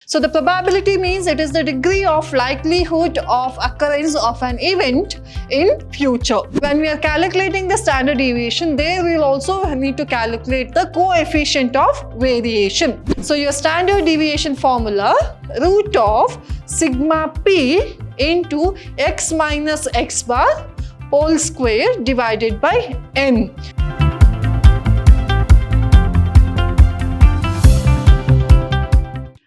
So the probability means it is the degree of likelihood of occurrence of an event in future. When we are calculating the standard deviation, there we will also need to calculate the coefficient of variation. So your standard deviation formula, root of sigma p into x minus x bar whole square divided by n.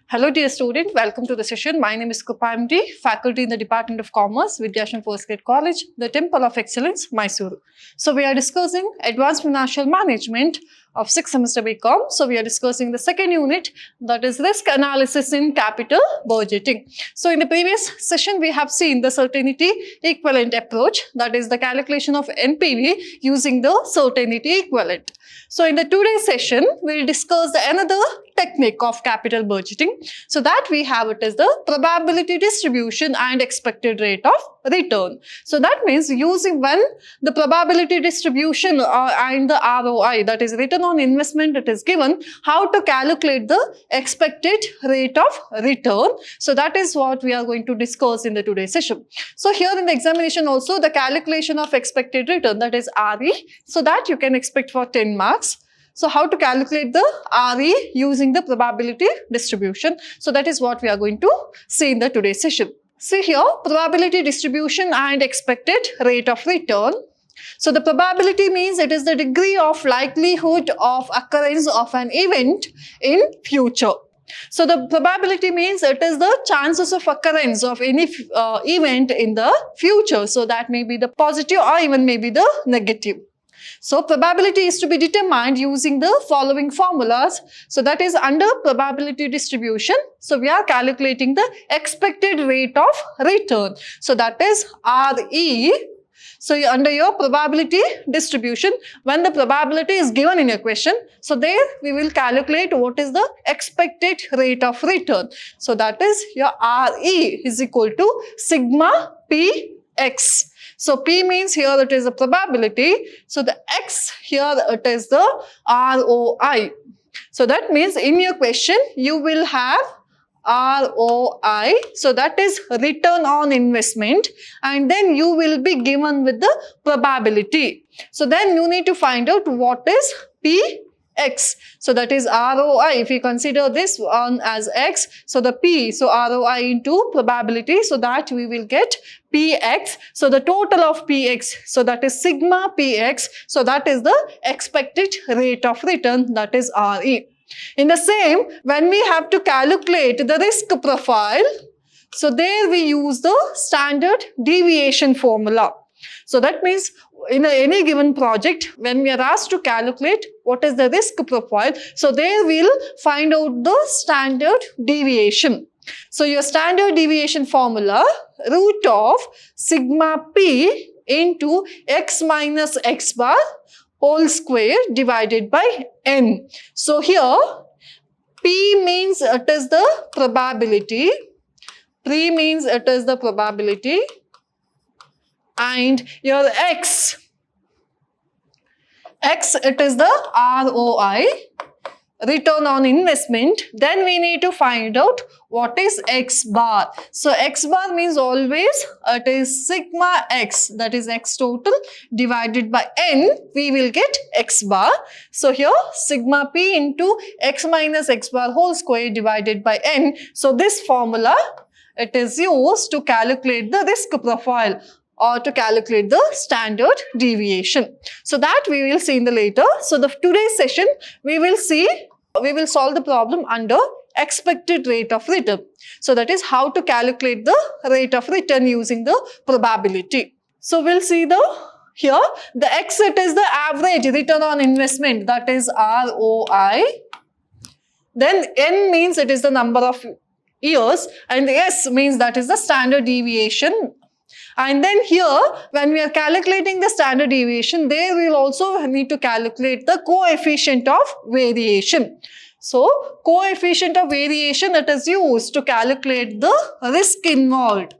Hello dear student, welcome to the session. My name is Krupa MD, faculty in the Department of Commerce, Vidhyaashram Postgrad College, the Temple of Excellence, MYSURU. So we are discussing Advanced Financial Management of 6th semester BCom. So we are discussing the second unit, that is Risk Analysis in Capital Budgeting. So in the previous session, we have seen the certainty equivalent approach, that is the calculation of NPV using the certainty equivalent. So in the today's session, we will discuss another technique of capital budgeting. So that we have it as the probability distribution and expected rate of return. So that means using when the probability distribution and the ROI, that is return on investment, it is given, how to calculate the expected rate of return. So that is what we are going to discuss in the today's session. So here in the examination also the calculation of expected return, that is RE, so that you can expect for 10 marks. So how to calculate the RE using the probability distribution. So that is what we are going to see in the today's session. See here, probability distribution and expected rate of return. So the probability means it is the degree of likelihood of occurrence of an event in future. So the probability means it is the chances of occurrence of any event in the future. So that may be the positive or even maybe the negative. So probability is to be determined using the following formulas. So that is under probability distribution. So we are calculating the expected rate of return. So that is RE. So under your probability distribution, when the probability is given in your question, so there we will calculate what is the expected rate of return. So that is your RE is equal to sigma p x. So P means here it is a probability. So the X here it is the ROI. So that means in your question you will have ROI. So that is return on investment, and then you will be given with the probability. So then you need to find out what is X. So that is ROI. If we consider this one as X, so the P, so ROI into probability, so that we will get PX. So the total of PX, so that is sigma PX. So that is the expected rate of return, that is RE. In the same, when we have to calculate the risk profile, so there we use the standard deviation formula. So that means in any given project, when we are asked to calculate what is the risk profile, so there we will find out the standard deviation. So your standard deviation formula, root of sigma p into x minus x bar whole square divided by n. So here P means it is the probability, P means it is the probability, and your X it is the ROI, return on investment. Then we need to find out what is X bar. So X bar means always it is sigma X, that is X total divided by N, we will get X bar. So here sigma P into X minus X bar whole square divided by N. So this formula, it is used to calculate the risk profile or to calculate the standard deviation. So that we will see in the later. So the today's session, we will solve the problem under expected rate of return. So that is how to calculate the rate of return using the probability. So we'll see here the X, it is the average return on investment, that is ROI. Then N means it is the number of years, and S means that is the standard deviation. And then here, when we are calculating the standard deviation, there we will also need to calculate the coefficient of variation. So, coefficient of variation that is used to calculate the risk involved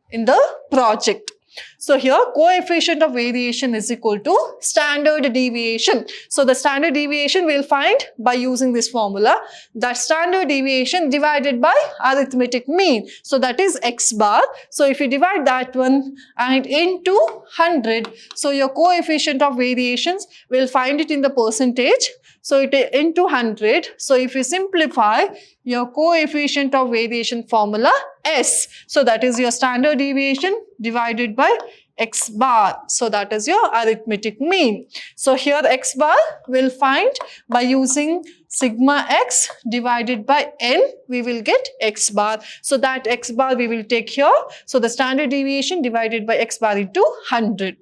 in the project. So here coefficient of variation is equal to standard deviation. So the standard deviation we'll find by using this formula, that standard deviation divided by arithmetic mean. So that is x bar. So if you divide that one and into 100, so your coefficient of variations, we'll find it in the percentage. So it is into 100. So if you simplify your coefficient of variation formula S, so that is your standard deviation divided by x bar. So that is your arithmetic mean. So here x bar we'll find by using sigma x divided by n, we will get x bar. So that x bar we will take here. So the standard deviation divided by x bar into 100.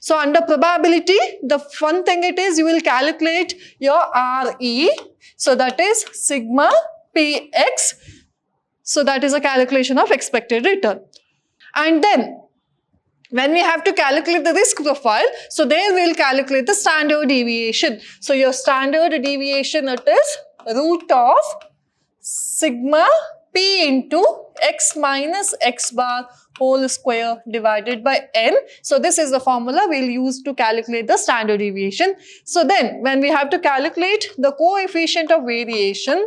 So under probability, the fun thing it is, you will calculate your RE. So that is sigma Px. So that is a calculation of expected return. And then when we have to calculate the risk profile, so there we will calculate the standard deviation. So your standard deviation, it is root of sigma P into x minus x bar whole square divided by n. So this is the formula we'll use to calculate the standard deviation. So then when we have to calculate the coefficient of variation,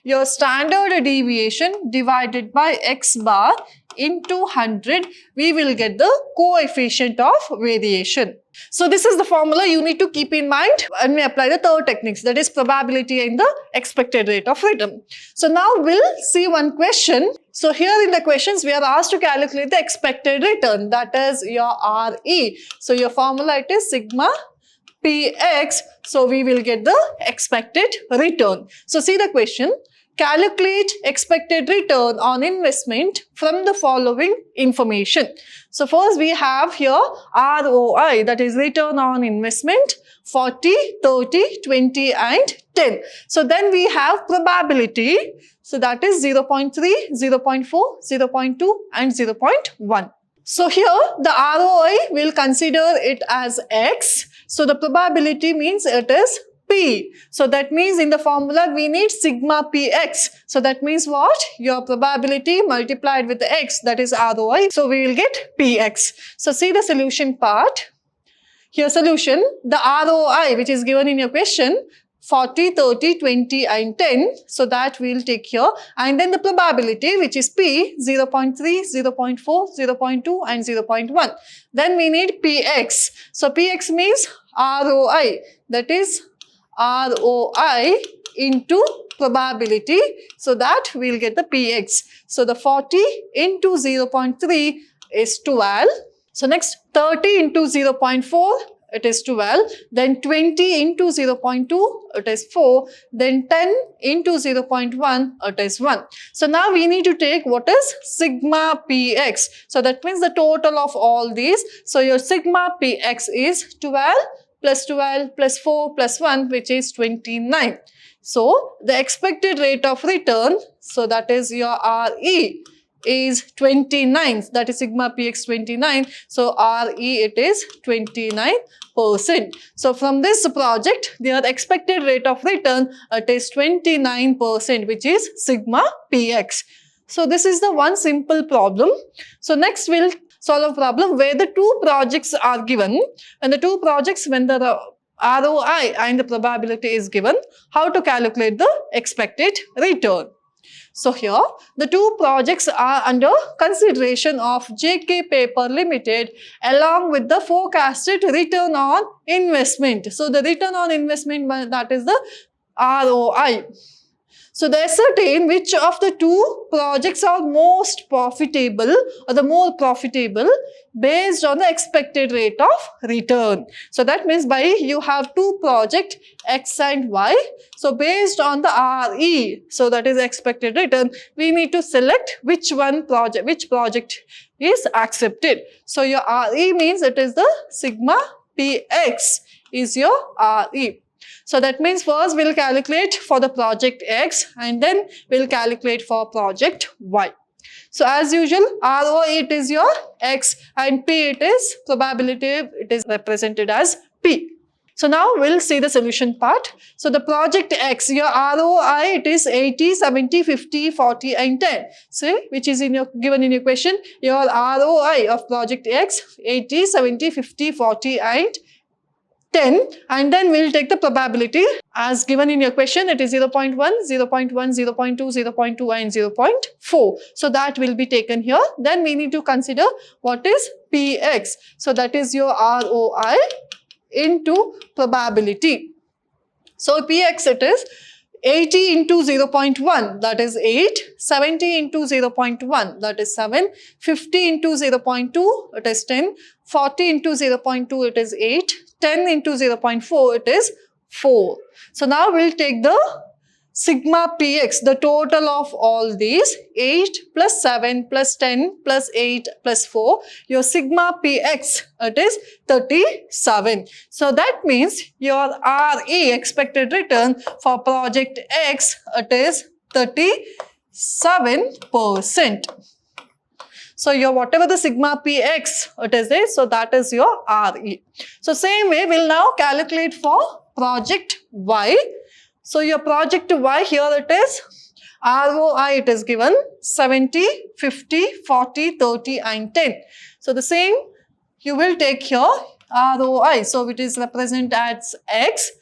your standard deviation divided by x bar into 100, we will get the coefficient of variation. So this is the formula you need to keep in mind when we apply the third techniques, that is probability and the expected rate of return. So now we'll see one question. So here in the questions, we are asked to calculate the expected return, that is your RE. So your formula, it is sigma Px. So we will get the expected return. So see the question. Calculate expected return on investment from the following information. So first we have here ROI, that is return on investment, 40, 30, 20 and 10. So then we have probability. So that is 0.3, 0.4, 0.2 and 0.1. So here the ROI will consider it as X. So the probability means it is P. So that means in the formula we need sigma Px. So that means what? Your probability multiplied with the x, that is ROI. So we will get Px. So see the solution part. Here solution, the ROI which is given in your question, 40, 30, 20 and 10. So that we will take here. And then the probability which is P, 0.3, 0.4, 0.2 and 0.1. Then we need Px. So Px means ROI, that is ROI into probability. So that we will get the Px. So the 40 into 0.3 is 12. So next 30 into 0.4, it is 12. Then 20 into 0.2, it is 4. Then 10 into 0.1, it is 1. So now we need to take what is sigma Px. So that means the total of all these. So your sigma Px is 12 plus 12 plus 4 plus 1, which is 29. So the expected rate of return, so that is your RE, is 29. That is sigma Px 29. So RE, it is 29%. So from this project, their expected rate of return, it is 29%, which is sigma Px. So this is the one simple problem. So next we'll solve a problem where the two projects are given, and the two projects, when the ROI and the probability is given, how to calculate the expected return. So here the two projects are under consideration of JK Paper Limited along with the forecasted return on investment. So the return on investment, that is the ROI. So they ascertain which of the two projects are most profitable or the more profitable based on the expected rate of return. So that means by you have two projects X and Y. So based on the RE, so that is expected return, we need to select which project is accepted. So your RE means it is the sigma Px is your RE. So that means first we'll calculate for the project X and then we'll calculate for project Y. So as usual, ROI it is your X and P it is probability, it is represented as P. So now we'll see the solution part. So the project X, your ROI, it is 80, 70, 50, 40 and 10. See, which is given in your question. Your ROI of project X, 80, 70, 50, 40 and 10, and then we'll take the probability as given in your question. It is 0.1, 0.1, 0.2, 0.2 and 0.4. So that will be taken here. Then we need to consider what is Px. So that is your ROI into probability. So Px, it is 80 into 0.1, that is 8, 70 into 0.1, that is 7, 50 into 0.2, it is 10, 40 into 0.2, it is 8, 10 into 0.4, it is 4. So now we'll take the sigma Px, the total of all these, 8 plus 7 plus 10 plus 8 plus 4. Your sigma Px, it is 37. So that means your RE, expected return for project X, it is 37%. So your whatever the sigma Px it is there, so that is your RE. So same way we'll now calculate for project Y. So your project Y, here it is ROI, it is given 70, 50, 40, 30 and 10. So the same you will take here ROI. So it is represented as X.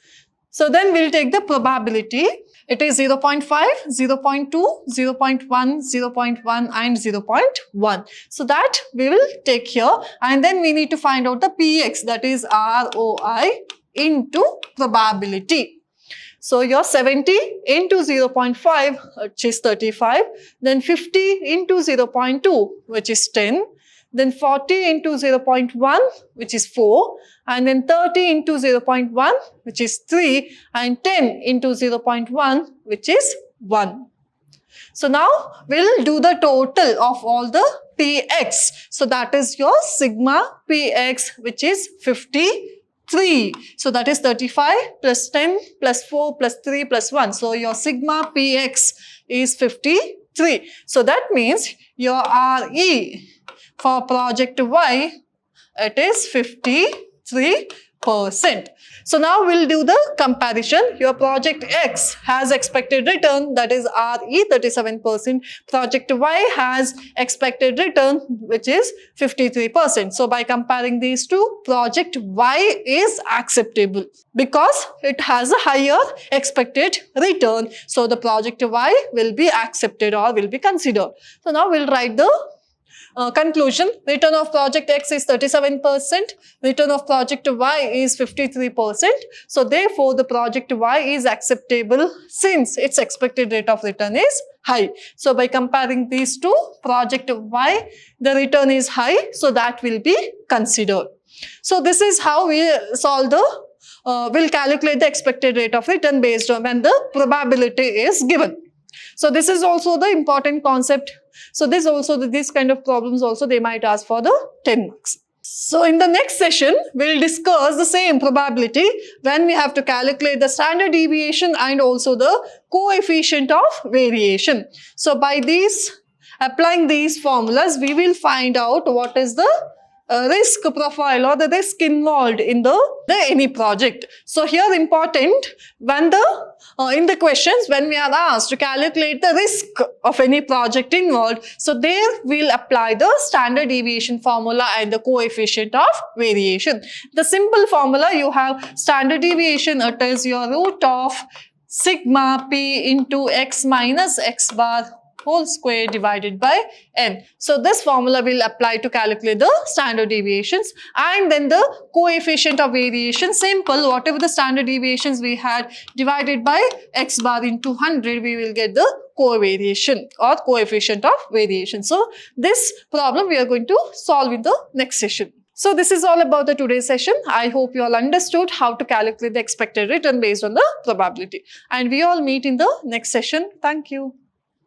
So then we'll take the probability. It is 0.5, 0.2, 0.1, 0.1 and 0.1. So that we will take here, and then we need to find out the Px, that is ROI into probability. So your 70 into 0.5, which is 35, then 50 into 0.2, which is 10, then 40 into 0.1, which is 4, and then 30 into 0.1, which is 3, and 10 into 0.1, which is 1. So now we'll do the total of all the Px. So that is your sigma Px, which is 53. So that is 35 plus 10 plus 4 plus 3 plus 1. So your sigma Px is 53. So that means your RE for project Y, it is 53%. So now we'll do the comparison. Your project X has expected return, that is RE 37%. Project Y has expected return, which is 53%. So by comparing these two, project Y is acceptable because it has a higher expected return. So the project Y will be accepted or will be considered. So now we'll write the conclusion. Return of project X is 37%. Return of project Y is 53%. So therefore, the project Y is acceptable since its expected rate of return is high. So by comparing these two, project Y, the return is high. So that will be considered. So this is how we solve the we'll calculate the expected rate of return based on when the probability is given. So this is also the important concept. So this kind of problems also they might ask for the 10 marks. So in the next session, we'll discuss the same probability when we have to calculate the standard deviation and also the coefficient of variation. So by applying these formulas, we will find out what is the risk profile or the risk involved in the any project. So here important, when in the questions when we are asked to calculate the risk of any project involved, so there we'll apply the standard deviation formula and the coefficient of variation. The simple formula, you have standard deviation, it is your root of sigma p into x minus x bar whole square divided by n. So this formula will apply to calculate the standard deviations, and then the coefficient of variation, simple, whatever the standard deviations we had divided by x bar into 100, we will get the covariation or coefficient of variation. So this problem we are going to solve in the next session. So this is all about the today's session. I hope you all understood how to calculate the expected return based on the probability. And we all meet in the next session. Thank you.